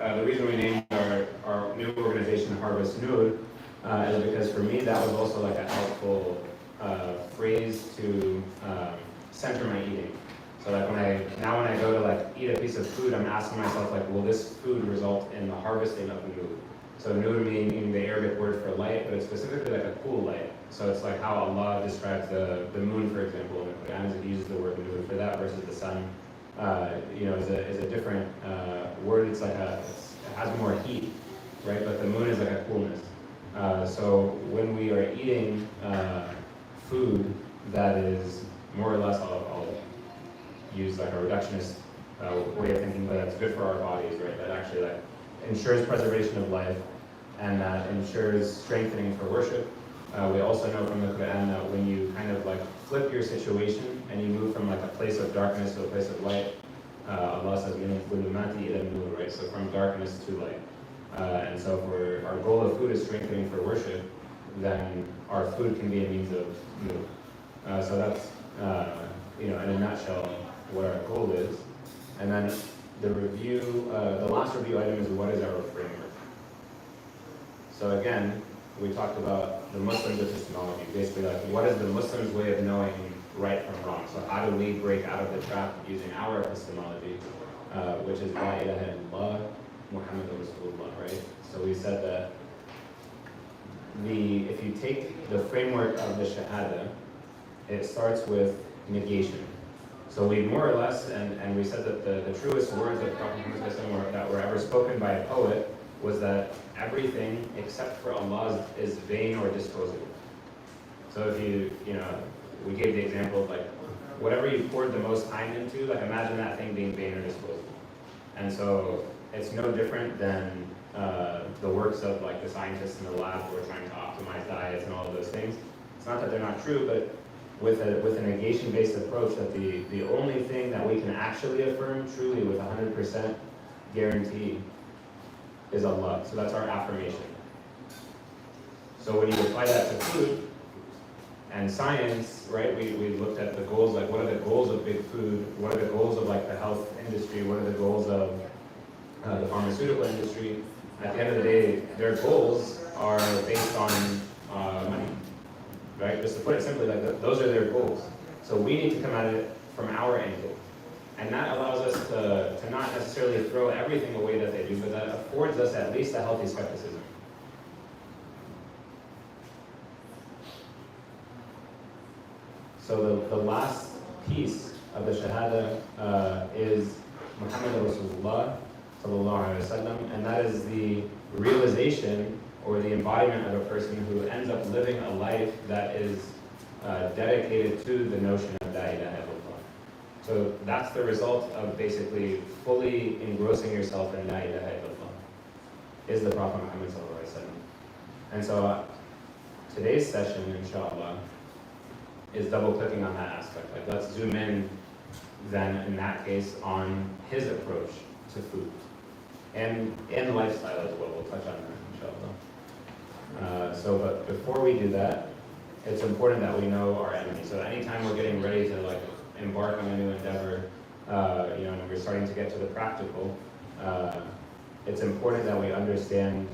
the reason we named our new organization Harvest Noor is because for me that was also like a helpful phrase to center my eating. So like when I go to like eat a piece of food, I'm asking myself like, will this food result in the harvesting of Noor? So Noor meaning the Arabic word for light, but it's specifically like a cool light. So it's like how Allah describes the moon, for example, in the Quran, it uses the word Noor for that versus the sun. Is a different word. It's like it has more heat, right? But the moon is like a coolness. So when we are eating food that is more or less, I'll use like a reductionist way of thinking, but that's good for our bodies, right? That actually like ensures preservation of life and that ensures strengthening for worship. We also know from the Quran that when you kind of like flip your situation and you move from like a place of darkness to a place of light, Allah says, right? So from darkness to light. And so if our goal of food is strengthening for worship, then our food can be a means of nur. So that's, in a nutshell, what our goal is. And then the last review item is what is our framework? So again, we talked about the Muslims' epistemology, basically like what is the Muslims' way of knowing right from wrong? So how do we break out of the trap using our epistemology, which is La ilaha illallah, Muhammadur Rasulullah, right? So we said that if you take the framework of the Shahada, it starts with negation. So we more or less, and we said that the truest words of Prophet Muhammad that were ever spoken by a poet was that everything except for Allah is vain or disposable. So if we gave the example of like, whatever you poured the most time into, like imagine that thing being vain or disposable. And so it's no different than the works of like the scientists in the lab who are trying to optimize diets and all of those things. It's not that they're not true, but with a negation-based approach, that the only thing that we can actually affirm truly with 100% guarantee is Allah. So that's our affirmation. So when you apply that to food and science, right, we looked at the goals, like what are the goals of big food, what are the goals of like the health industry, what are the goals of the pharmaceutical industry. At the end of the day, their goals are based on money, right? Just to put it simply, like those are their goals. So we need to come at it from our angle. And that allows us to not necessarily throw everything away that they do, but that affords us at least a healthy skepticism. So the last piece of the Shahada is Muhammad Rasulullah sallallahu alaihi wasallam, and that is the realization or the embodiment of a person who ends up living a life that is dedicated to the notion of La ilaha illallah. So that's the result of basically fully engrossing yourself in La ilaha illallah, is the Prophet Muhammad sallallahu alaihi wasallam. And so today's session, inshallah, is double clicking on that aspect. Like let's zoom in then in that case on his approach to food and lifestyle as well. We'll touch on that, inshallah. But before we do that, it's important that we know our enemy. So anytime we're getting ready to like embark on a new endeavor, and we're starting to get to the practical, it's important that we understand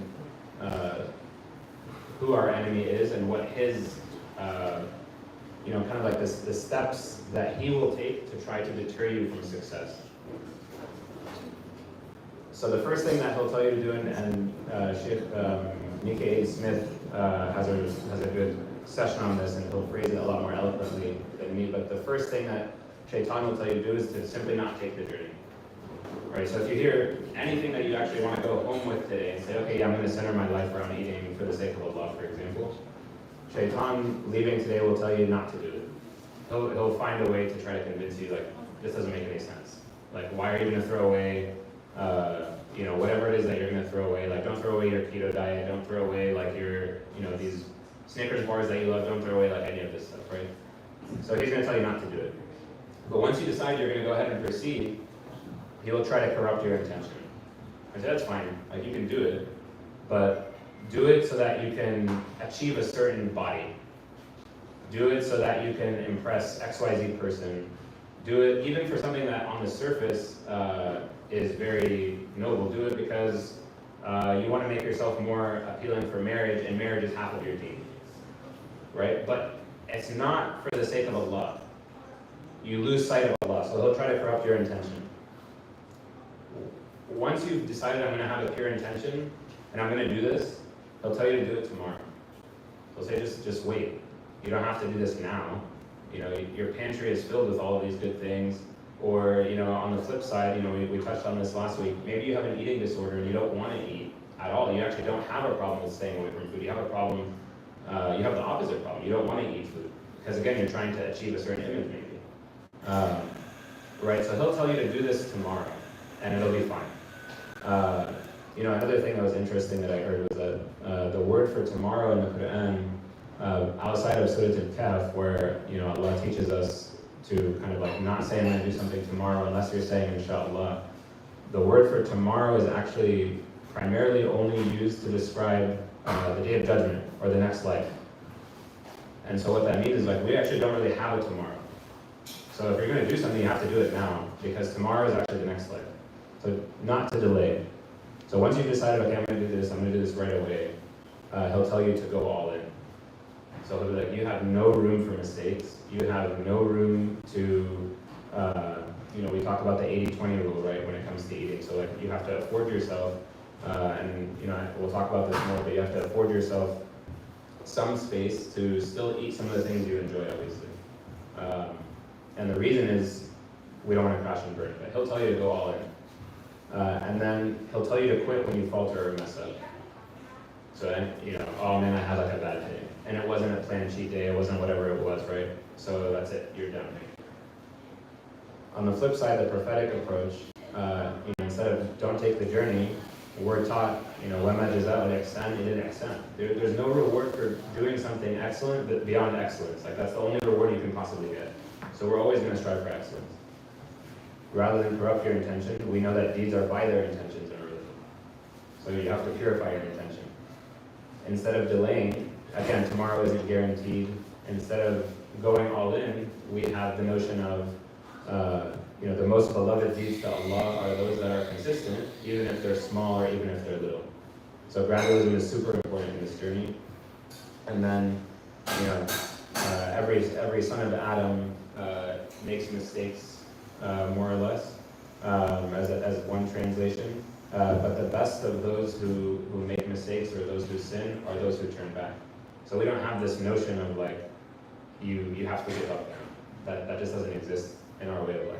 who our enemy is and what his, kind of like the steps that he will take to try to deter you from success. So the first thing that he'll tell you to do, and Sheikh Nikkei Smith has a good session on this, and he'll phrase it a lot more eloquently than me, but the first thing that Shaitan will tell you to do is to simply not take the journey. Right? So if you hear anything that you actually want to go home with today and say, okay, yeah, I'm going to center my life around eating for the sake of Allah, for example, Shaitan leaving today will tell you not to do it. He'll find a way to try to convince you, like, this doesn't make any sense. Like, why are you going to throw away, whatever it is that you're going to throw away? Like, don't throw away your keto diet. Don't throw away, like, your, these Snickers bars that you love. Don't throw away, like, any of this stuff, right? So he's going to tell you not to do it. But once you decide you're going to go ahead and proceed, he will try to corrupt your intention. I said, that's fine. Like, you can do it, but do it so that you can achieve a certain body. Do it so that you can impress XYZ person. Do it even for something that on the surface is very noble. Do it because you want to make yourself more appealing for marriage, and marriage is half of your deen, right? But it's not for the sake of Allah. You lose sight of Allah, so he'll try to corrupt your intention. Once you've decided I'm going to have a pure intention, and I'm going to do this, he'll tell you to do it tomorrow. He'll say, just wait. You don't have to do this now. You know, your pantry is filled with all of these good things. Or, you know, on the flip side, you know, we touched on this last week. Maybe you have an eating disorder and you don't want to eat at all. You actually don't have a problem with staying away from food. You have a problem, you have the opposite problem. You don't want to eat food. Because again, you're trying to achieve a certain image maybe. Right, so he'll tell you to do this tomorrow, and it'll be fine. You know, another thing that was interesting that I heard was that the word for tomorrow in the Quran, outside of Surah Al-Kahf, where, you know, Allah teaches us to kind of like not say I'm going to do something tomorrow unless you're saying inshallah. The word for tomorrow is actually primarily only used to describe the day of judgment or the next life. And so what that means is like we actually don't really have a tomorrow. So if you're going to do something, you have to do it now because tomorrow is actually the next life. So not to delay. So once you've decided, okay, I'm going to do this, I'm going to do this right away, he'll tell you to go all in. So he'll be like, you have no room for mistakes. You have no room to, you know, we talk about the 80-20 rule, right, when it comes to eating. So like you have to afford yourself, and you know, we'll talk about this more, but you have to afford yourself some space to still eat some of the things you enjoy, obviously. And the reason is we don't want to crash and burn, but he'll tell you to go all in. And then he'll tell you to quit when you falter or mess up. So then, you know, oh man, I had like a bad day. And it wasn't a planned cheat day, it wasn't whatever it was, right? So that's it, you're done. On the flip side, the prophetic approach, you know, instead of don't take the journey, we're taught, you know, وَمَا جَزَاءُ الْإِحْسَانِ إِلَّا الْإِحْسَانِ. There's no reward for doing something excellent but beyond excellence. Like that's the only reward you can possibly get. So we're always going to strive for excellence. Rather than corrupt your intention, we know that deeds are by their intentions in religion. So you have to purify your intention. Instead of delaying, again, tomorrow isn't guaranteed. Instead of going all in, we have the notion of, you know, the most beloved deeds to Allah are those that are consistent, even if they're small or even if they're little. So gradualism is super important in this journey. And then, you know, every son of Adam makes mistakes, more or less, as one translation. But the best of those who make mistakes or those who sin are those who turn back. So we don't have this notion of like, you have to give up now. That just doesn't exist in our way of life.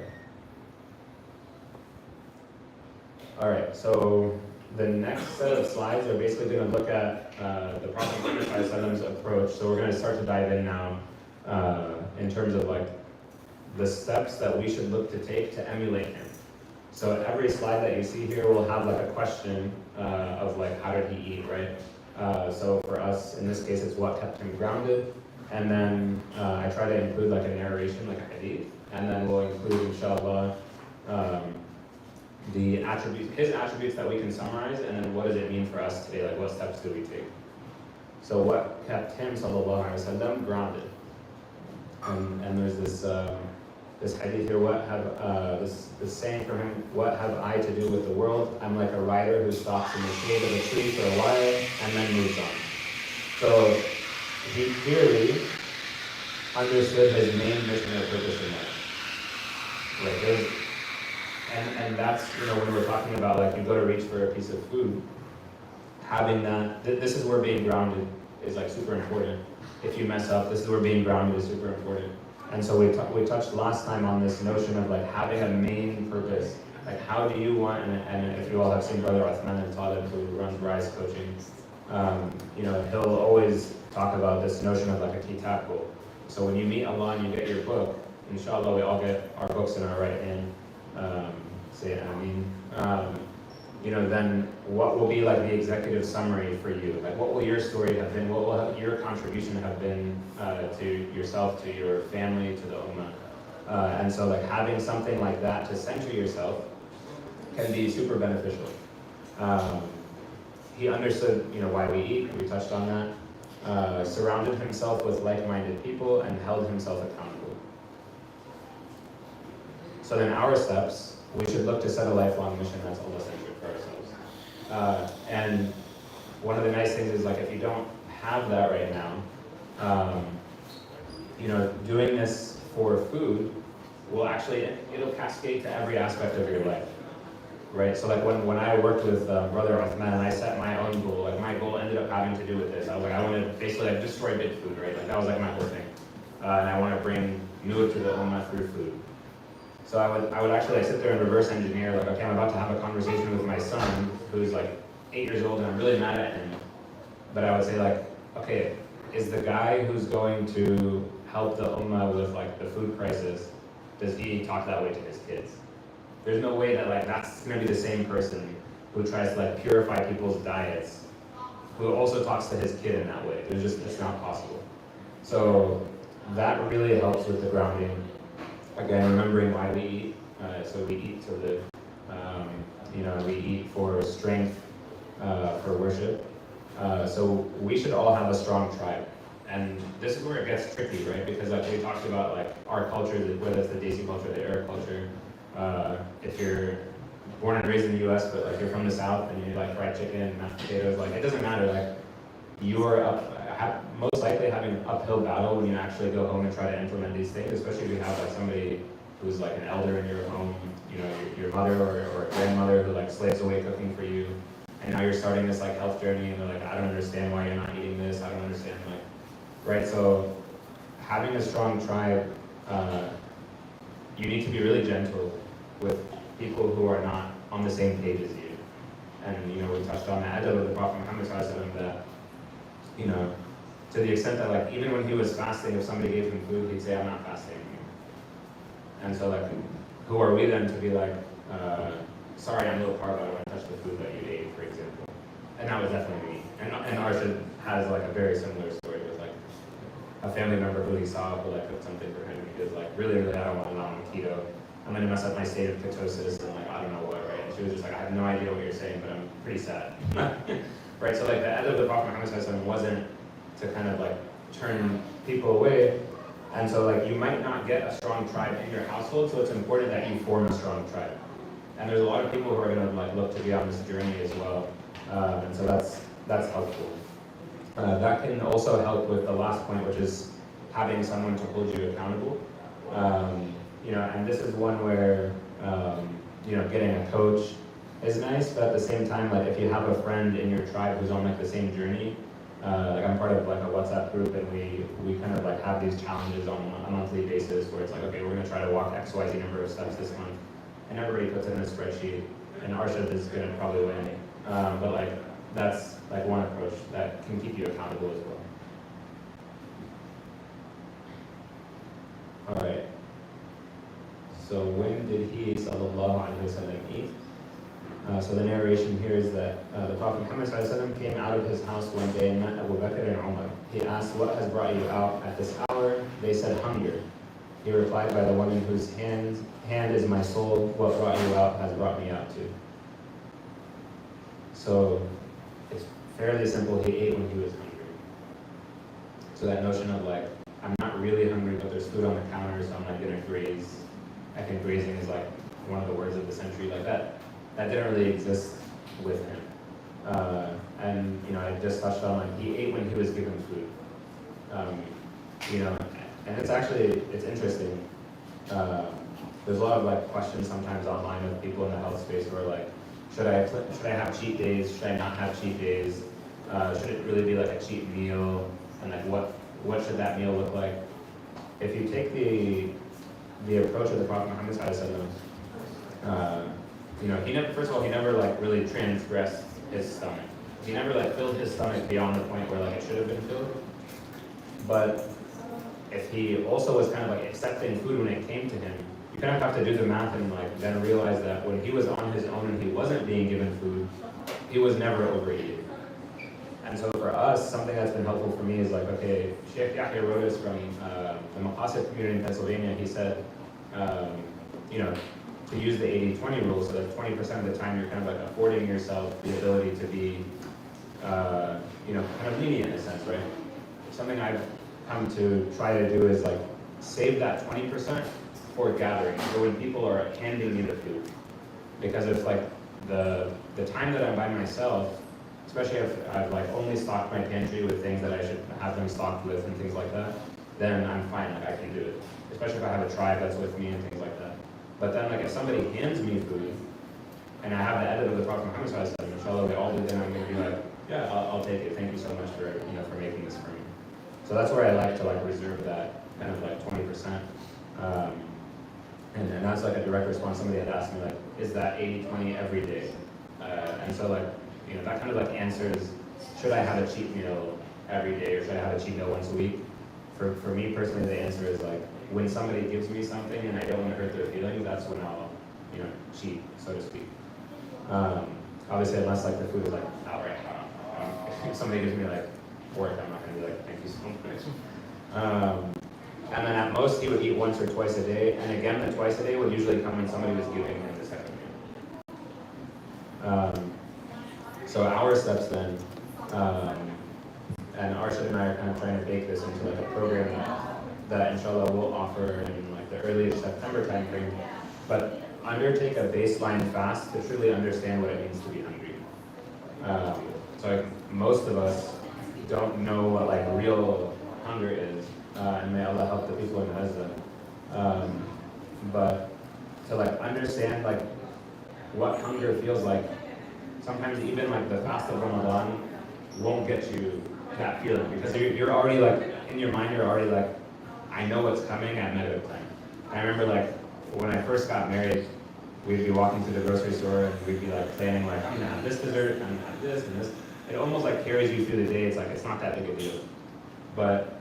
All right, so the next set of slides are basically going to look at the Prophet Muhammad's approach. So we're going to start to dive in now in terms of like the steps that we should look to take to emulate him. So every slide that you see here will have like a question of like how did he eat, right? So for us, in this case, it's what kept him grounded. And then I try to include like a narration, like a hadith. And then we'll include, inshallah, the attributes, his attributes that we can summarize, and then what does it mean for us today? Like what steps do we take? So what kept him, sallallahu alaihi wasallam, grounded? And there's this hadith here, what have this saying from him, what have I to do with the world? I'm like a rider who stops in the shade of a tree for a while and then moves on. So he clearly understood his main mission or purpose in life. Right? And that's, you know, when we're talking about like you go to reach for a piece of food, having that, this is where being grounded is like super important. If you mess up, this is where being grounded is super important. And so we touched last time on this notion of like having a main purpose. Like how do you want, and if you all have seen Brother Uthman al-Talib who runs Rise Coaching, you know, he'll always talk about this notion of like a kitab book. So when you meet Allah and you get your book, inshallah we all get our books in our right hand. Say Ameen. You know, then what will be like the executive summary for you? Like what will your story have been? What will your contribution have been to yourself, to your family, to the ummah? And so like having something like that to center yourself can be super beneficial. He understood, you know, why we eat. We touched on that. Surrounded himself with like-minded people and held himself accountable. So then our steps, we should look to set a lifelong mission that's Allah-centered for ourselves. And one of the nice things is like if you don't have that right now, doing this for food will actually, it'll cascade to every aspect of your life, right? So like when I worked with Brother Uthman and I set my own goal, like my goal ended up having to do with this. I was like, I want to basically like destroy big food, right? Like that was like my whole thing. And I want to bring nur to the ummah through food. So I would actually like sit there and reverse engineer, like, okay, I'm about to have a conversation with my son who's like 8 years old and I'm really mad at him. But I would say like, okay, is the guy who's going to help the ummah with like the food crisis, does he talk that way to his kids? There's no way that like that's gonna be the same person who tries to like purify people's diets, who also talks to his kid in that way. It's not possible. So that really helps with the grounding. Again, remembering why we eat. So we eat to live. We eat for strength, for worship. So we should all have a strong tribe. And this is where it gets tricky, right? Because like we talked about like our culture, whether it's the Desi culture, the Arab culture. If you're born and raised in the US, but like you're from the South and you like fried chicken and mashed potatoes, like it doesn't matter. Like you are most likely having an uphill battle when you actually go home and try to implement these things, especially if you have like somebody who's like an elder in your home, your mother or a grandmother who like slaves away cooking for you. And now you're starting this like health journey and they're like, I don't understand why you're not eating this. I don't understand like, right? So having a strong tribe, you need to be really gentle with people who are not on the same page as you. And we touched on the adab of the Prophet Muhammad that, to the extent that like even when he was fasting, if somebody gave him food, he'd say, I'm not fasting anymore. And so like, who are we then to be like, sorry, I'm a little parvo, I don't want to touch the food that you ate, for example. And that was definitely me. And Arshad has like a very similar story with like a family member who he saw who like cooked something for him. He was like, really, I don't want to on keto. I'm gonna mess up my state of ketosis and like I don't know what, right? And she was just like, I have no idea what you're saying, but I'm pretty sad. Right? So like the end of the Prophet Muhammad wasn't to kind of like turn people away. And so like you might not get a strong tribe in your household, so it's important that you form a strong tribe. And there's a lot of people who are gonna like look to be on this journey as well. And so that's helpful. That can also help with the last point, which is having someone to hold you accountable. And this is one where, getting a coach is nice, but at the same time, like if you have a friend in your tribe who's on like the same journey, like I'm part of like a WhatsApp group and we kind of like have these challenges on a monthly basis where it's like, okay, we're gonna try to walk XYZ number of steps this month. And everybody puts it in a spreadsheet and Arshad is gonna probably win. But like, that's like one approach that can keep you accountable as well. All right. So when did he, sallallahu alaihi wasallam, eat? So the narration here is that the Prophet Muhammad sallallahu came out of his house one day and met Abu Bakr and Umar. He asked, what has brought you out at this hour? They said, hunger. He replied, by the woman whose hand is my soul, what brought you out has brought me out too. So it's fairly simple. He ate when he was hungry. So that notion of like, I'm not really hungry, but there's food on the counter, so I'm not gonna graze. I think grazing is like one of the words of the century, like that didn't really exist with him. And I just touched on like he ate when he was given food. And it's interesting. There's a lot of like questions sometimes online with people in the health space where like, should I have cheat days? Should I not have cheat days? Should it really be like a cheat meal? And like what should that meal look like? If you take the approach of the Prophet Muhammad first of all, he never like really transgressed his stomach. He never like filled his stomach beyond the point where like it should have been filled. But if he also was kind of like accepting food when it came to him, you kind of have to do the math and like then realize that when he was on his own and he wasn't being given food, he was never overeating. And so for us, something that's been helpful for me is like, okay, Sheikh Yahya wrote us from the Maqasid community in Pennsylvania. He said, to use the 80-20 rule, so that 20% of the time you're kind of like affording yourself the ability to be, kind of lenient in a sense, right? Something I've come to try to do is like save that 20% for gathering, so when people are handing me the food. because it's like the time that I'm by myself, especially if I've like only stocked my pantry with things that I should have them stocked with and things like that, then I'm fine, like I can do it. Especially if I have a tribe that's with me and things like that. But then like if somebody hands me food, and I have the edit of the Prophet Muhammad sallallahu alaihi wasallam, inshallah, we all do, then I'm going to be like, yeah, I'll take it. Thank you so much for for making this for me. So that's where I like to like reserve that kind of like 20%. And that's like a direct response. Somebody had asked me like, is that 80-20 every day? And so like, that kind of like answers, should I have a cheat meal every day or should I have a cheat meal once a week? For me personally, the answer is like, when somebody gives me something and I don't want to hurt their feelings, that's when I'll, cheat, so to speak. Obviously, unless like the food is like outright haram. If somebody gives me like pork, I'm not going to be like, thank you so much. And then at most, he would eat once or twice a day. And again, the twice a day would usually come when somebody was giving him the second meal. So our steps then, and Arshad and I are kind of trying to bake this into like a program that inshallah we'll offer in like the early September timeframe. But undertake a baseline fast to truly understand what it means to be hungry. So like, most of us don't know what like real hunger is, and may Allah help the people in Gaza. But to like understand like what hunger feels like, sometimes even like the fast of Ramadan won't get you that feeling because you're already like in your mind, you're already like, I know what's coming at Maghrib time. I remember like when I first got married, we'd be walking to the grocery store and we'd be like planning like, I'm gonna have this dessert, I'm gonna have this and this. It almost like carries you through the day. It's like, it's not that big a deal. But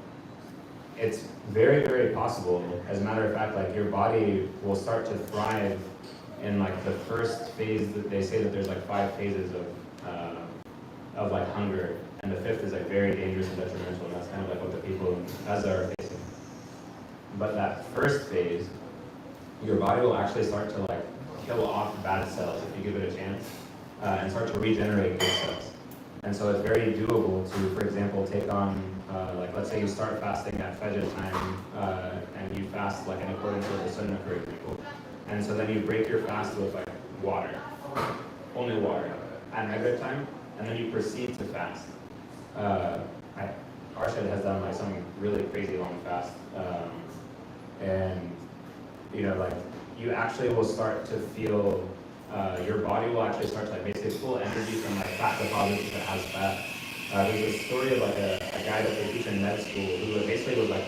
it's very, very possible. As a matter of fact, like your body will start to thrive in like the first phase. That they say that there's like 5 phases of like hunger, and the 5th is like very dangerous and detrimental, and that's kind of like what the people in Gaza are facing. But that first phase, your body will actually start to like kill off bad cells if you give it a chance, and start to regenerate good cells. And so it's very doable to, for example, take on, like let's say you start fasting at Fajr time, and you fast like in accordance with the Sunnah, for example. And so then you break your fast with like water, only water, at Maghrib time, and then you proceed to fast. Arshad has done like some really crazy long fast, and like you actually will start to feel, your body will actually start to like basically pull energy from like fat deposits that has fat. There's a story of like a guy that they teach in med school who basically was like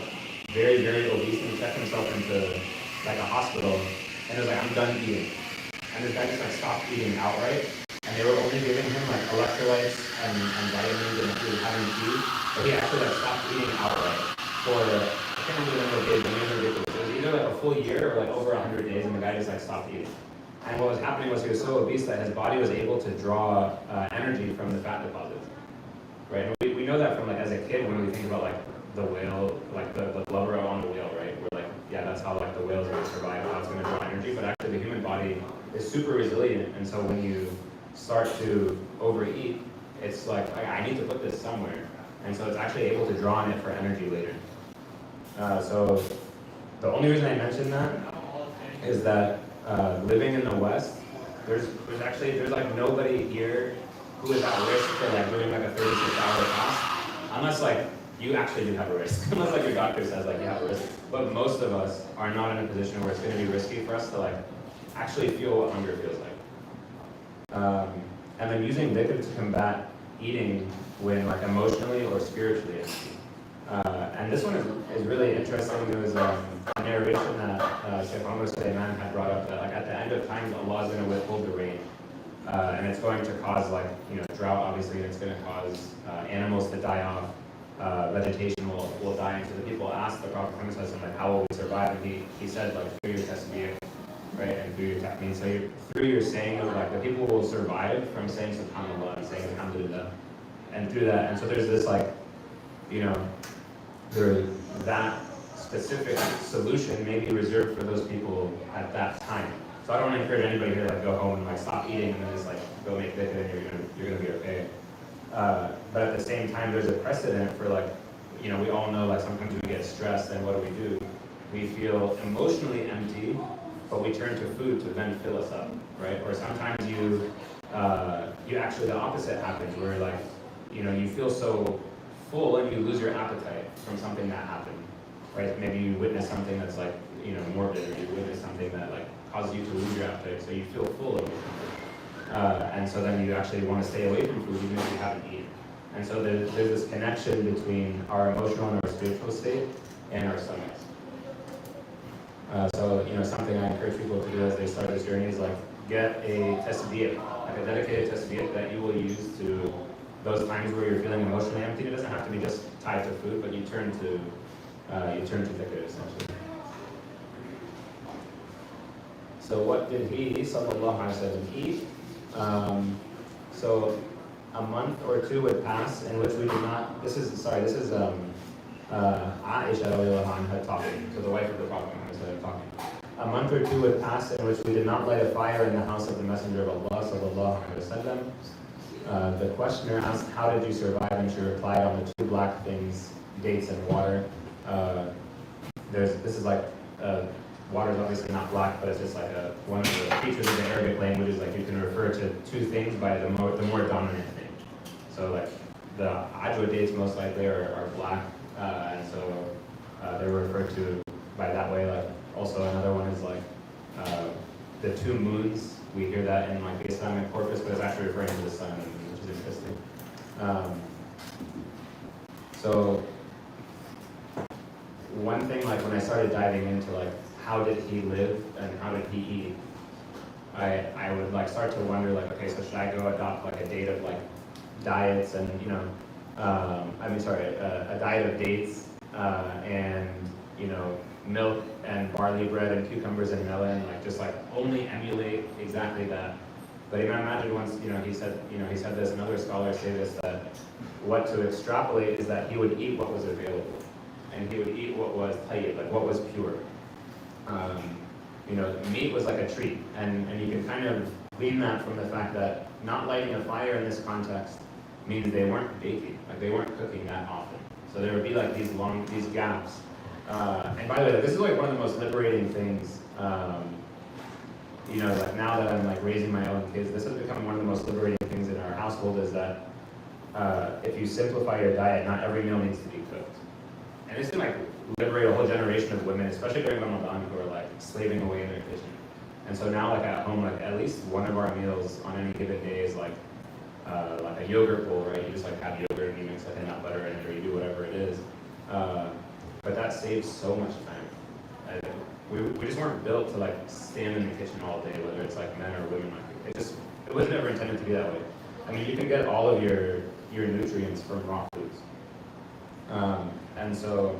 very, very obese and checked himself into like a hospital and was like, I'm done eating. And this guy just like stopped eating outright, and they were only giving him like electrolytes and vitamins and he was having tea, but he actually like stopped eating outright for, I can't remember the number of days, but it was ridiculous. It was either like a full year or like over 100 days, and the guy just like stopped eating. And what was happening was he was so obese that his body was able to draw energy from the fat deposits, right? And we know that from like as a kid when we think about like the whale, like the blubber on the whale, right? We're like, yeah, that's how like the whale's going to survive, how it's going to draw energy. But actually the human body is super resilient, and so when you start to overeat, it's like, I need to put this somewhere. And so it's actually able to draw on it for energy later. So the only reason I mention that is that living in the West, there's like nobody here who is at risk for like doing like a 36-hour fast, unless like you actually do have a risk, unless like your doctor says like you have a risk. But most of us are not in a position where it's going to be risky for us to like actually feel what hunger feels like. And then using dhikr to combat eating when like emotionally or spiritually empty. And this one is really interesting. There was a narration that Sheikh Omar Suleiman had brought up that like at the end of time, Allah is going to withhold the rain. And it's going to cause like, drought obviously, and it's going to cause animals to die off. Vegetation will die. And so the people asked the Prophet Muhammad like, how will we survive? And he said like through your tasbih, right? And through your tahmeen. So through your saying of like the people will survive from saying subhanallah and saying alhamdulillah. And through that, and so there's this like, that specific solution may be reserved for those people at that time. So I don't want to encourage anybody here to like go home and like stop eating and then just like go make dhikr and you're gonna be okay. But at the same time, there's a precedent for like, we all know like sometimes we get stressed and what do? We feel emotionally empty, but we turn to food to then fill us up, right? Or sometimes you actually, the opposite happens, where like, you feel so full and you lose your appetite from something that happened, right? Maybe you witness something that's like, morbid, or you witness something that like causes you to lose your appetite, so you feel full of it. And so then you actually want to stay away from food even if you haven't eaten. And so there's this connection between our emotional and our spiritual state and our stomachs. So something I encourage people to do as they start this journey is like get a tasbih, like a dedicated tasbih that you will use to those times where you're feeling emotionally empty. It doesn't have to be just tied to food, but you turn to dhikr essentially. So what did he, sallallahu alaihi wasallam, eat? So a month or two would pass in which we did not. This is Aisha radiallahu anha talking, so the wife of the Prophet talking. A month or two would pass in which we did not light a fire in the house of the Messenger of Allah sallallahu alaihi wasallam. The questioner asked, "How did you survive?" And she replied, "On the two black things, dates and water." This is like water is obviously not black, but it's just like one of the features of the Arabic language is like you can refer to two things by the more dominant thing. So like the ajwa dates most likely are black, and so they're referred to by that way. Like also another one is like the two moons. We hear that in like the Islamic corpus, but it's actually referring to the sun, which is interesting. So one thing, like when I started diving into like how did he live and how did he eat, I would like start to wonder like, okay, so should I go adopt like a date of like diets and a diet of dates and milk and barley bread and cucumbers and melon, like just like only emulate exactly that. But Imam Majid once, he said this, and other scholars say this, that what to extrapolate is that he would eat what was available, and he would eat what was tayyib, like what was pure. Meat was like a treat, and you can kind of glean that from the fact that not lighting a fire in this context means they weren't baking, like they weren't cooking that often. So there would be like these gaps. And by the way, this is like one of the most liberating things. Like now that I'm like raising my own kids, this has become one of the most liberating things in our household is that if you simplify your diet, not every meal needs to be cooked. And this can like liberate a whole generation of women, especially during Ramadan, who are like slaving away in their kitchen. And so now like at home, like at least one of our meals on any given day is like a yogurt bowl, right? You just like have yogurt and you mix like a nut butter in it, or you do whatever it is. But that saves so much time. We just weren't built to like stand in the kitchen all day, whether it's like men or women. Like it was never intended to be that way. I mean, you can get all of your nutrients from raw foods. And so,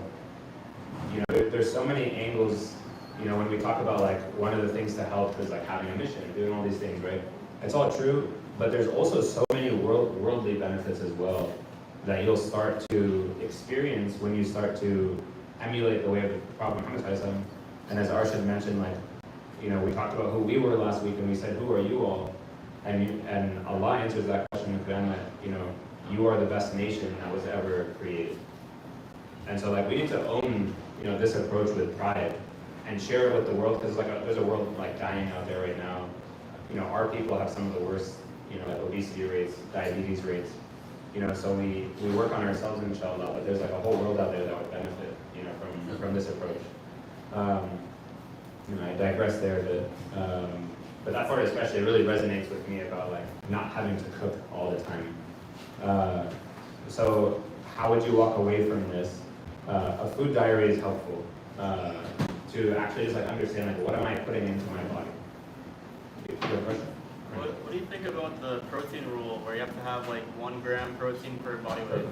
there's so many angles, when we talk about like one of the things to help is like having a mission, doing all these things, right? It's all true, but there's also so many worldly benefits as well that you'll start to experience when you start to emulate the way of the Prophet Muhammad. And as Arshad mentioned, like, we talked about who we were last week, and we said, who are you all? And Allah answers that question with them that, you are the best nation that was ever created. And so like we need to own, this approach with pride and share it with the world, because there's a world like dying out there right now. Our people have some of the worst, like obesity rates, diabetes rates. So we work on ourselves, inshallah, but there's like a whole world out there that would benefit, from this approach. I digress there a bit. But that part especially really resonates with me about like not having to cook all the time. So how would you walk away from this? A food diary is helpful to actually just like understand like what am I putting into my body. You have a question? What do you think about the protein rule where you have to have like 1 gram protein per body weight?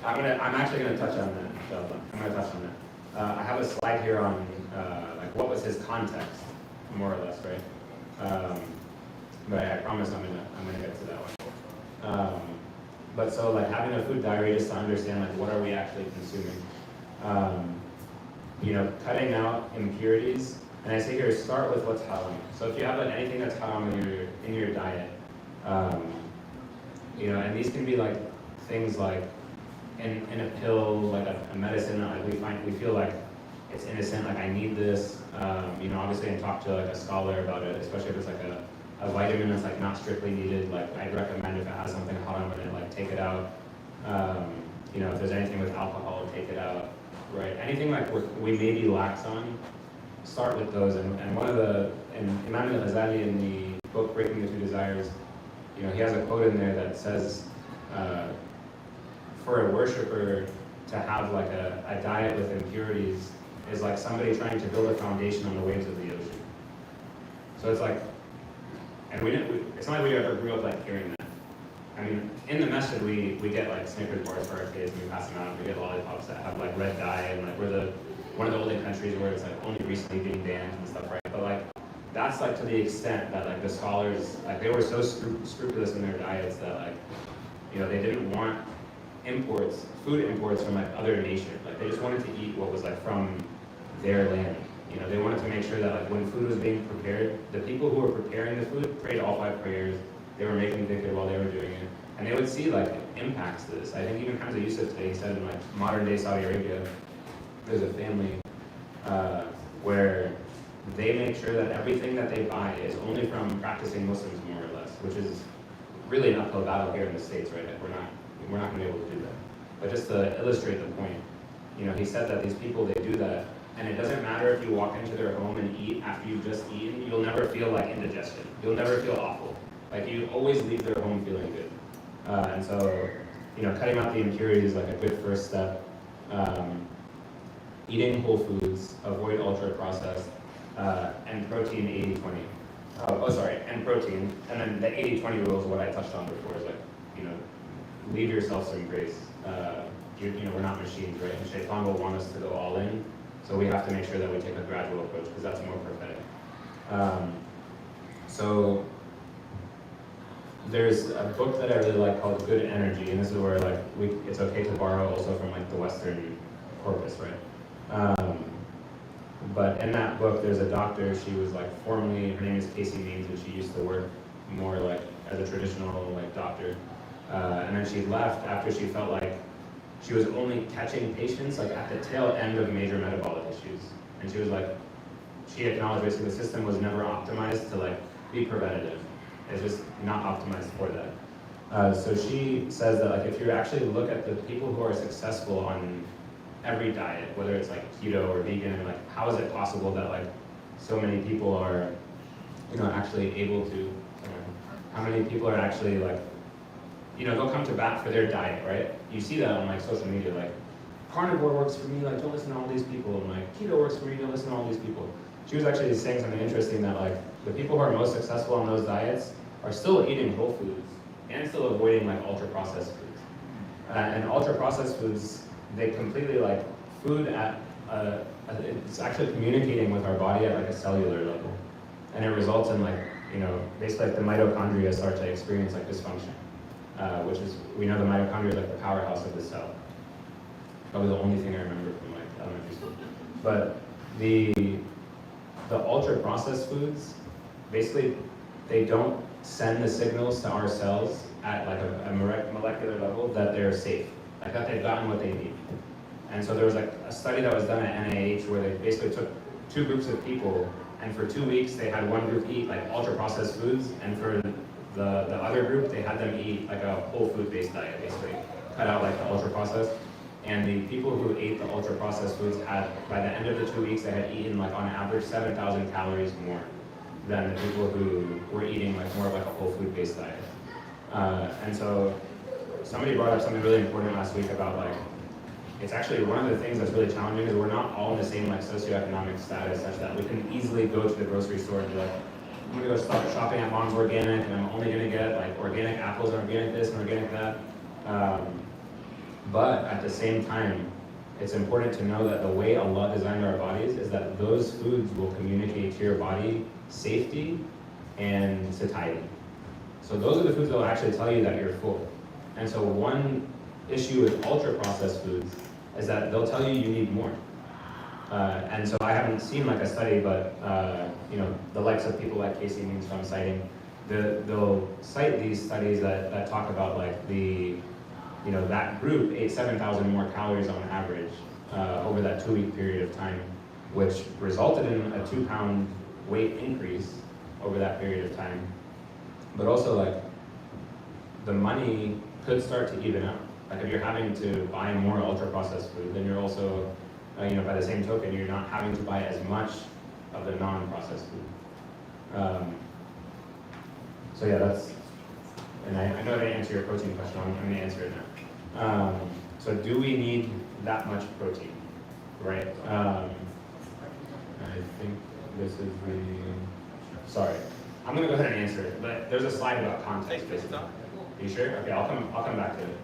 I'm actually gonna touch on that, inshallah. I'm gonna touch on that. I have a slide here on like what was his context, more or less, right? But I promise I'm gonna get to that one. But so like having a food diary just to understand like what are we actually consuming. Cutting out impurities, and I say here start with what's haram. So if you have like anything that's haram in your diet, and these can be like things like in a pill, like a medicine. Like we feel like it's innocent, like I need this, you know, obviously I talk to like a scholar about it, especially if it's like a vitamin that's like not strictly needed, like I'd recommend if it has something hot on it, like take it out. You know, if there's anything with alcohol, take it out, right? Anything like we may be lax on, start with those. And one of the, and Imam al-Ghazali in the book Breaking the Two Desires, you know, he has a quote in there that says, for a worshiper to have like a diet with impurities is like somebody trying to build a foundation on the waves of the ocean. So it's like, and it's not like we ever grew up like hearing that. I mean, in the masjid we get like Snickers bars for our kids and we pass them out, and we get lollipops that have like red dye, and like we're one of the only countries where it's like only recently being banned and stuff, right? But like that's like to the extent that like the scholars, like they were so scrupulous in their diets that like, you know, they didn't want imports, food imports from like other nations. Like they just wanted to eat what was like from their land. You know, they wanted to make sure that like when food was being prepared, the people who were preparing the food prayed all 5 prayers. They were making dhikr while they were doing it. And they would see like impacts to this. I think even Hamza Yusuf today, he said in like modern day Saudi Arabia, there's a family where they make sure that everything that they buy is only from practicing Muslims, more or less, which is really an uphill battle here in the States, right? Like we're not gonna be able to do that. But just to illustrate the point, you know, he said that these people, they do that, and it doesn't matter if you walk into their home and eat after you've just eaten, you'll never feel like indigestion. You'll never feel awful. Like you always leave their home feeling good. And so, you know, cutting out the impurities is like a good first step. Eating whole foods, avoid ultra processed, and protein 80-20. And protein. And then the 80-20 rule is what I touched on before, is like, you know, leave yourself some grace. You know, we're not machines, right? And Shaitan will want us to go all in. So we have to make sure that we take a gradual approach, because that's more prophetic. So there's a book that I really like called Good Energy, and this is where like it's okay to borrow also from like the Western corpus, right? But in that book, there's a doctor. She was like formerly, her name is Casey Means, and she used to work more like as a traditional like doctor. And then she left after she felt like she was only catching patients like at the tail end of major metabolic issues. And she was like, she acknowledged basically the system was never optimized to like be preventative. It's just not optimized for that. So she says that like if you actually look at the people who are successful on every diet, whether it's like keto or vegan, like how is it possible that like so many people are, you know, actually able to, how many people are actually like, you know, they'll come to bat for their diet, right? You see that on like social media, like carnivore works for me, like don't listen to all these people, and like keto works for me, don't listen to all these people. She was actually saying something interesting, that like the people who are most successful on those diets are still eating whole foods and still avoiding like ultra processed foods. And ultra processed foods, they completely like food at it's actually communicating with our body at like a cellular level, and it results in like, you know, basically like the mitochondria start to experience like dysfunction, which is, we know the mitochondria is like the powerhouse of the cell. Probably the only thing I remember from like elementary school. But the ultra processed foods, basically they don't send the signals to our cells at like a molecular level that they're safe, like that they've gotten what they need. And so there was like a study that was done at NIH where they basically took 2 groups of people, and for 2 weeks they had one group eat like ultra processed foods, and for the other group they had them eat like a whole food based diet, basically cut out like the ultra processed. And the people who ate the ultra processed foods had, by the end of the 2 weeks, they had eaten like on average 7,000 calories more than the people who were eating like more of like a whole food based diet. And so somebody brought up something really important last week about like, it's actually one of the things that's really challenging is we're not all in the same like socioeconomic status, such that we can easily go to the grocery store and be like, I'm gonna go start shopping at Mom's Organic, and I'm only gonna get like organic apples and organic this and organic that. But at the same time, it's important to know that the way Allah designed our bodies is that those foods will communicate to your body safety and satiety. So those are the foods that will actually tell you that you're full. And so one issue with ultra processed foods is that they'll tell you need more. And so I haven't seen like a study, but you know, the likes of people like Casey Means from citing, they'll cite these studies that talk about like the, you know, that group ate 7,000 more calories on average over that 2-week period of time which resulted in a 2-pound weight increase over that period of time. But also like the money could start to even out. Like if you're having to buy more ultra processed food, then you're also, by the same token, you're not having to buy as much of the non-processed food. So yeah, that's, and I know I didn't answer your protein question, I'm going to answer it now. So do we need that much protein, right? I think this is sorry. I'm going to go ahead and answer it, but there's a slide about context. Basically. You sure? Okay, I'll come back to it.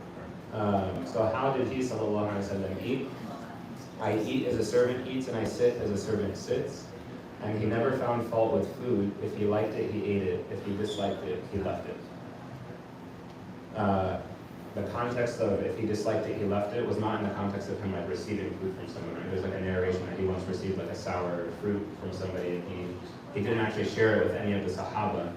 So how did he, sallallahu alaihi wasallam, eat? I eat as a servant eats, and I sit as a servant sits. And he never found fault with food. If he liked it, he ate it. If he disliked it, he left it. The context of if he disliked it, he left it was not in the context of him like receiving food from someone. Right? There's like a narration that he once received like a sour fruit from somebody, and he didn't actually share it with any of the Sahaba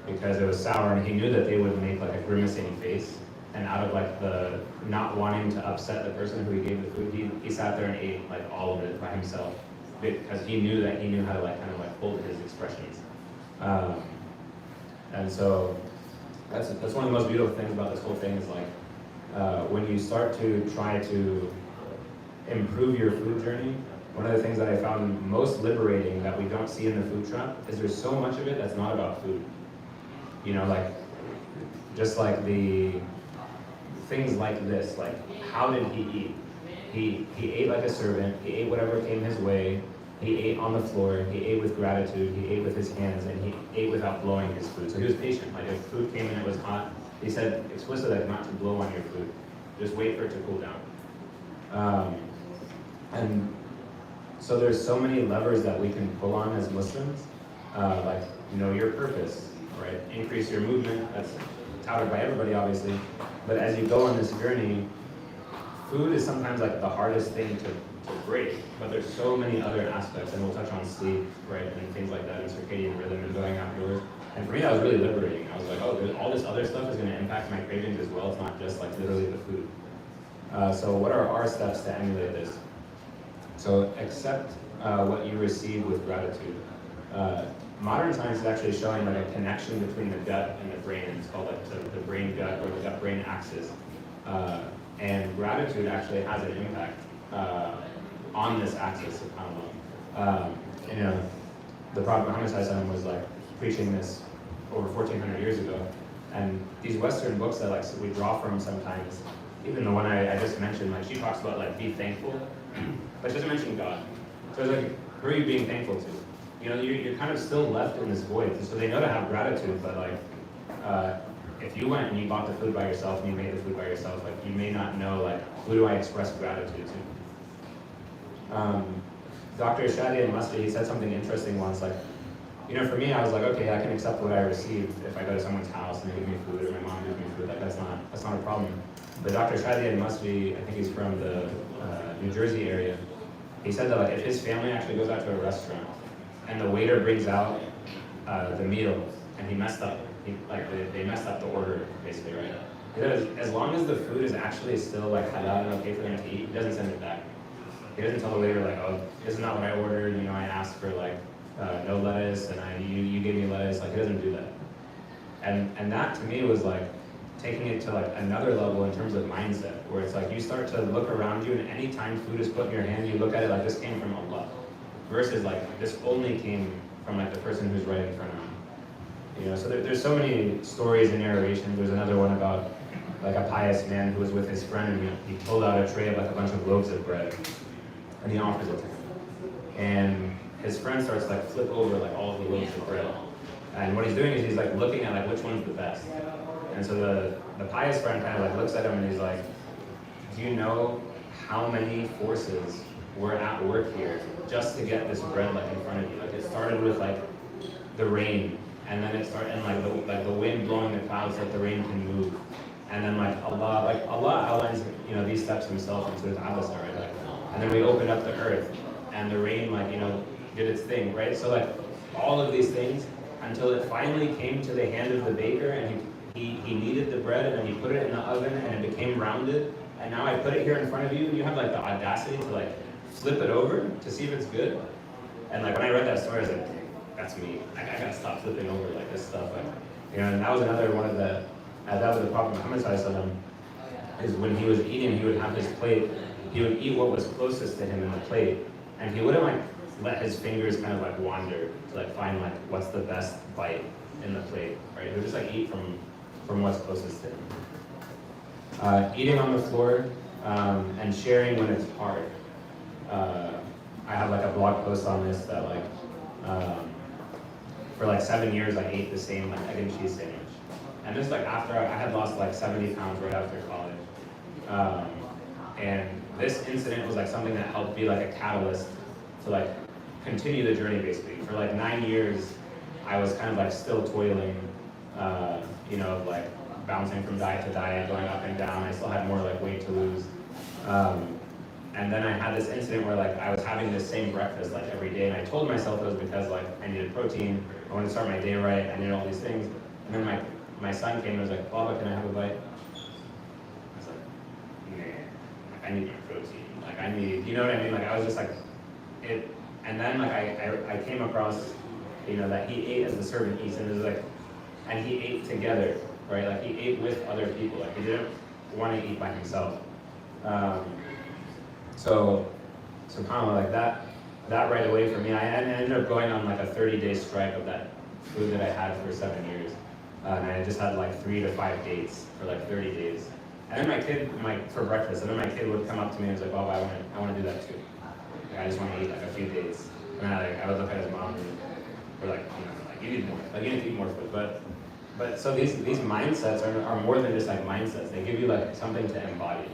because it was sour, and he knew that they would make like a grimacing face. And out of like the not wanting to upset the person who he gave the food, he sat there and ate like all of it by himself because he knew how to like kind of like hold his expressions. And so that's one of the most beautiful things about this whole thing is like when you start to try to improve your food journey, one of the things that I found most liberating that we don't see in the food trap is there's so much of it that's not about food. Like just like the things like this, like how did he eat? He ate like a servant, he ate whatever came his way, he ate on the floor, he ate with gratitude, he ate with his hands, and he ate without blowing his food. So he was patient. Like if food came in and it was hot, he said explicitly like not to blow on your food. Just wait for it to cool down. And so there's so many levers that we can pull on as Muslims, like know your purpose, right? Increase your movement, that's touted by everybody obviously, but as you go on this journey, food is sometimes like the hardest thing to break, but there's so many other aspects, and we'll touch on sleep, right, and things like that, and circadian rhythm and going outdoors. And for me, that was really liberating. I was like, oh, all this other stuff is going to impact my cravings as well. It's not just like literally the food. So what are our steps to emulate this? So accept what you receive with gratitude. Modern science is actually showing like a connection between the gut and the brain. It's called like the brain-gut or the gut-brain axis. And gratitude actually has an impact on this axis, subhanAllah. The Prophet Muhammad was like preaching this over 1400 years ago. And these Western books that like we draw from sometimes, even the one I just mentioned, like she talks about like be thankful, but she doesn't mention God. So it's like, who are you being thankful to? You're kind of still left in this void. So they know to have gratitude, but like, if you went and you bought the food by yourself and you made the food by yourself, like you may not know like, who do I express gratitude to? Dr. Shadi al-Masri, he said something interesting once, like, for me, I was like, okay, I can accept what I received if I go to someone's house and they give me food, or my mom gives me food, like that's not a problem. But Dr. Shadi al-Masri, I think he's from the New Jersey area, he said that like if his family actually goes out to a restaurant and the waiter brings out the meal and he messed up, they messed up the order, basically, right? Because as long as the food is actually still like halal and okay for them to eat, he doesn't send it back. He doesn't tell the waiter like, oh, this is not what I ordered, I asked for like no lettuce and you gave me lettuce, like he doesn't do that. And that to me was like taking it to like another level in terms of mindset, where it's like you start to look around you and anytime food is put in your hand, you look at it like this came from Allah, versus like this only came from like the person who's right in front of you. So there's so many stories and narrations. There's another one about like a pious man who was with his friend and he pulled out a tray of like a bunch of loaves of bread and he offers it to him. And his friend starts to like flip over like all of the loaves of bread. And what he's doing is he's like looking at like which one's the best. And so the pious friend kind of like looks at him and he's like, do you know how many forces were at work here just to get this bread like in front of you? Like it started with like the rain, and then it started and like the wind blowing the clouds so that the rain can move. And then like Allah outlines these steps himself in Surah Abasa, right? Like, and then we opened up the earth and the rain did its thing, right? So like all of these things until it finally came to the hand of the baker and he kneaded the bread and then he put it in the oven and it became rounded. And now I put it here in front of you and you have like the audacity to like flip it over to see if it's good. And like when I read that story, I was like, that's me. Like, I gotta stop flipping over like this stuff. Like, and that was another one of the, that was the problem Muhammad Sallallahu is when he was eating, he would have his plate, he would eat what was closest to him in the plate, and he wouldn't like let his fingers kind of like wander to like find like what's the best bite in the plate, right? He would just like eat from what's closest to him. Eating on the floor and sharing when it's hard. I have like a blog post on this that like, for like 7 years I ate the same like egg and cheese sandwich. And this like after I had lost like 70 pounds right after college. And this incident was like something that helped be like a catalyst to like continue the journey basically. For like 9 years, I was kind of like still toiling, you know, like bouncing from diet to diet, going up and down. I still had more like weight to lose. And then I had this incident where like I was having this same breakfast like every day, and I told myself it was because like I needed protein, I wanted to start my day right, I needed all these things. And then my son came and was like, Baba, can I have a bite? I was like, nah, I need my protein. Like I need, you know what I mean? Like I was just like, it. And then like I came across, you know, that he ate as the servant eats, and it was like, and he ate together, right? Like he ate with other people. Like he didn't want to eat by himself. So subhanAllah, like that right away for me, I ended up going on like a 30-day strike of that food that I had for 7 years. And I just had like 3 to 5 dates for like 30 days. And then my kid, for breakfast, and then my kid would come up to me and was like, Bob, I want to do that too. Like, I just want to eat like a few dates. And I would look at his mom and we're like, oh, no, like you need more, like you need to eat more food. But so these mindsets are more than just like mindsets. They give you like something to embody.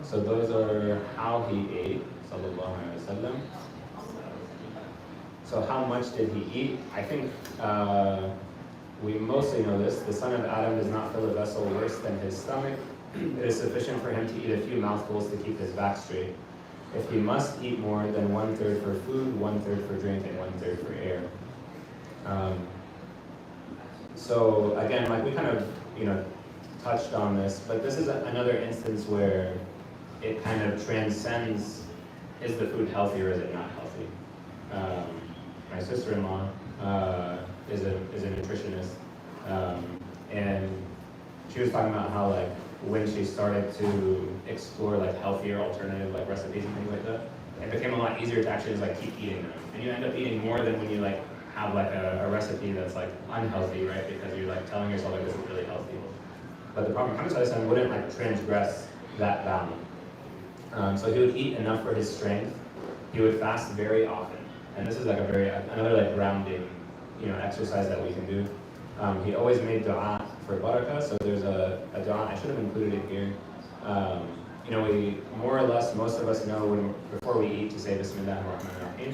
So those are how he ate, sallallahu alaihi wasallam. So how much did he eat? I think we mostly know this. The son of Adam does not fill a vessel worse than his stomach. It is sufficient for him to eat a few mouthfuls to keep his back straight. If he must eat more, then 1/3 for food, 1/3 for drink, and 1/3 for air. So again, like we kind of, you know, touched on this, but this is another instance where it kind of transcends, is the food healthy or is it not healthy? My sister-in-law is a nutritionist, and she was talking about how like when she started to explore like healthier alternative like recipes and things like that, it became a lot easier to actually just like keep eating them, and you end up eating more than when you like have like a recipe that's like unhealthy, right? Because you're like telling yourself like this is really healthy. But the problem, Muhammad Sallallahu Alaihi Wasallam wouldn't like transgress that bound. So he would eat enough for his strength. He would fast very often, and this is like another like grounding, you know, exercise that we can do. He always made dua for barakah. So there's a dua. I should have included it here. You know, we more or less most of us know before we eat to say Bismillah ar-Rahman ar-Rahim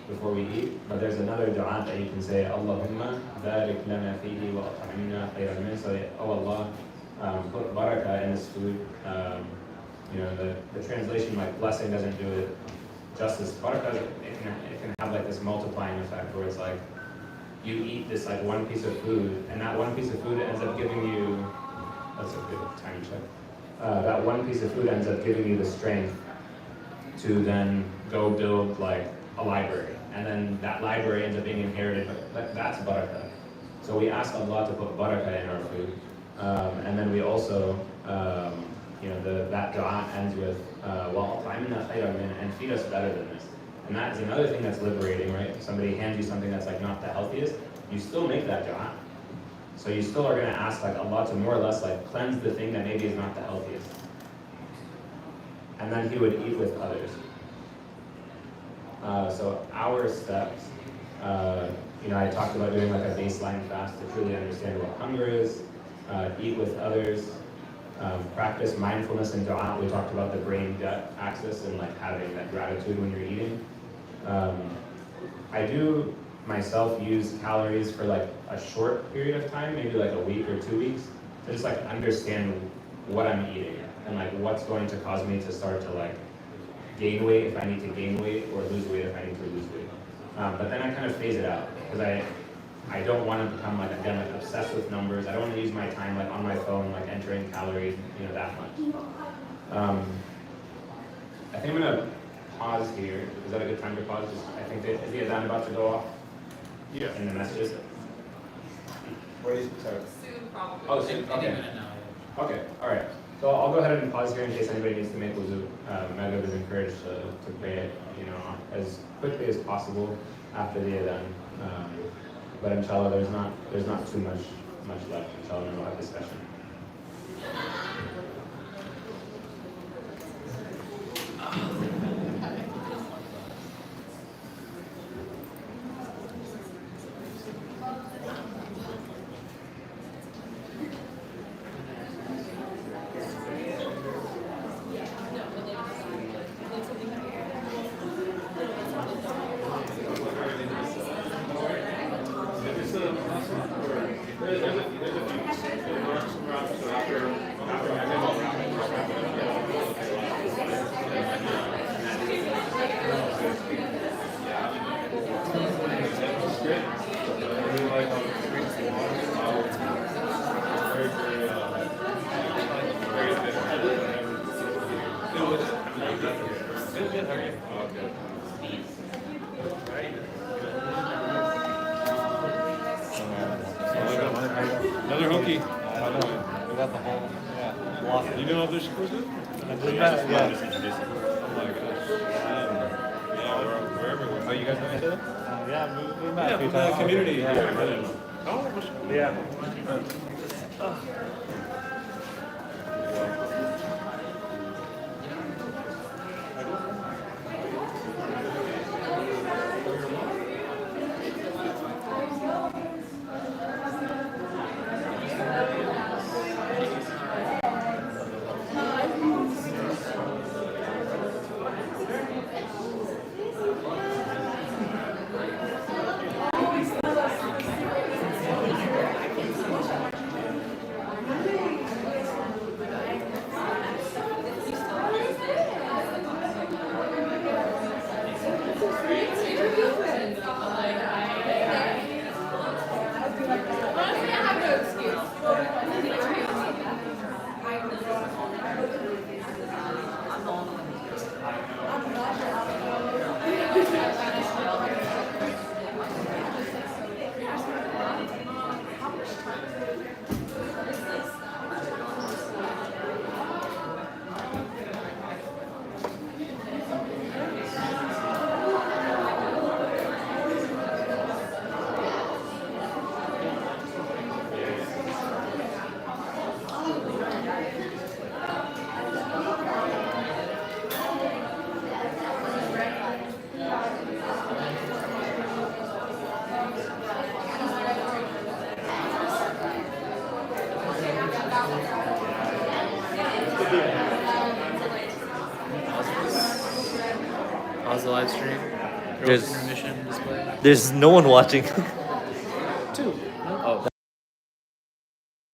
before we eat. But there's another dua that you can say, Allahumma barik lana fihi wa at'imna khayran min. So oh Allah, put barakah in this food. You know, the translation like blessing doesn't do it justice. Barakah, it can have like this multiplying effect where it's like you eat this like one piece of food, and that one piece of food ends up giving you, that's a good time check. That one piece of food ends up giving you the strength to then go build like a library, and then that library ends up being inherited. But that's barakah. So we ask Allah to put barakah in our food, and then we also. You know, that dua ends with وَأَطْعِمْنَا خَيْرًا مِنْ, and feed us better than this. And that is another thing that's liberating, right? If somebody hands you something that's like not the healthiest, you still make that dua. So you still are going to ask like Allah to more or less like cleanse the thing that maybe is not the healthiest. And then he would eat with others. So our steps, you know, I talked about doing like a baseline fast to truly understand what hunger is, eat with others, practice mindfulness and dua. We talked about the brain-gut axis and like having that gratitude when you're eating. I do myself use calories for like a short period of time, maybe like a week or 2 weeks, to just like understand what I'm eating and like what's going to cause me to start to like gain weight if I need to gain weight or lose weight if I need to lose weight. But then I kind of phase it out because I don't want to become like, again, like obsessed with numbers. I don't want to use my time like on my phone, like entering calories, you know, that much. I think I'm gonna pause here. Is that a good time to pause? I think that, is the Adhan about to go off Yeah. in the messages? What is, sorry. Soon, probably. Oh, soon, okay. Okay, all right. So I'll go ahead and pause here in case anybody needs to make wuzu. Maghrib is encouraged to pray it, you know, as quickly as possible after the Adhan. But inshallah, there's not too much left. Inshallah, we'll have discussion. Another hookie. I don't know. We got the whole, yeah. You know if they're supposed to? I believe that, yeah. Oh my gosh. Yeah, we're everywhere. Oh, you guys been to it? Yeah, we met Yeah, a few from the times. community. Yeah. Oh, Yeah. Pause the live stream. There's- Intermission display. There's no one watching.